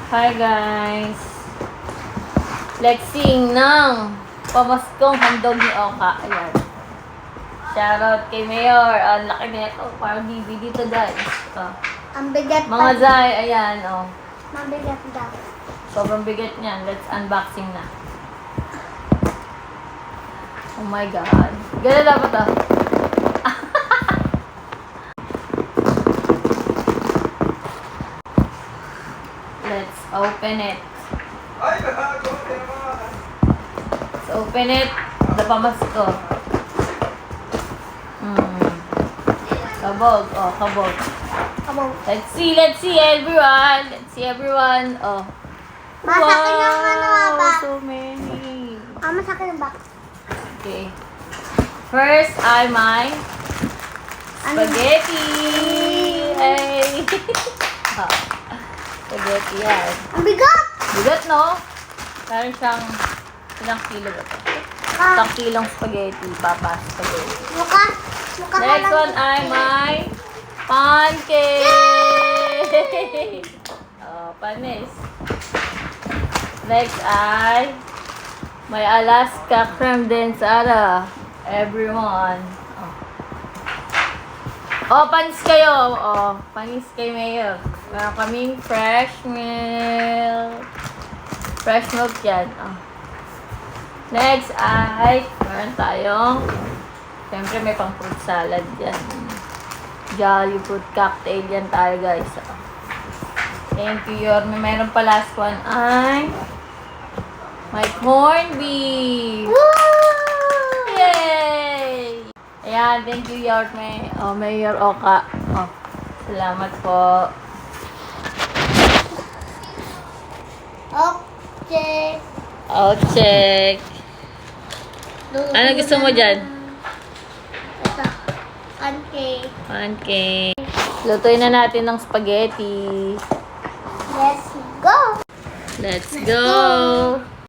Hi guys! Let's sing ng pamaskong handog ni Oka. Ayan. Shoutout kay Mayor. Ang laki na ito. Parang DVD to guys. Oh. Ang bigat Mga Zay, ayan. Oh. Mabigat daw. Sobrang bigat niyan. Let's unboxing na. Oh my God. Gano'n dapat ah. Let's open it. Let's open it. The pamasko. Kabog. Oh, kabog. Come on. Let's see everyone. Let's see everyone. Oh. Masakin yung ano ba? So many. Masakin yung box. Okay. First ay my spaghetti. Hey. Oh. Spaghetti yan. Ang bigat! Bigat, no? Meron siyang ilang kilo ba ito? Isang kilong spaghetti. Papa spaghetti. Mukha Next one ay my pancake. Oh, panis. Next ay may Alaska creme densada. Everyone. Oh, panis kayo. Oh, panis kay Mayor. Meron kaming fresh milk. Fresh milk yan. Oh. Next ay meron tayong siyempre may pang fruit salad yan. Jolly fruit cocktail yan tayo guys. Oh. Thank you, Yorme. Meron pa last one ay may corned beef. Woo! Yay! Ayan, thank you, Yorme. Oh, Mayor Oka. Oh, salamat po. Okay. Oh, check. Ano gusto mo dyan? Ito. Pancake. Pancake. Lutuin na natin ng spaghetti. Let's go. Let's go!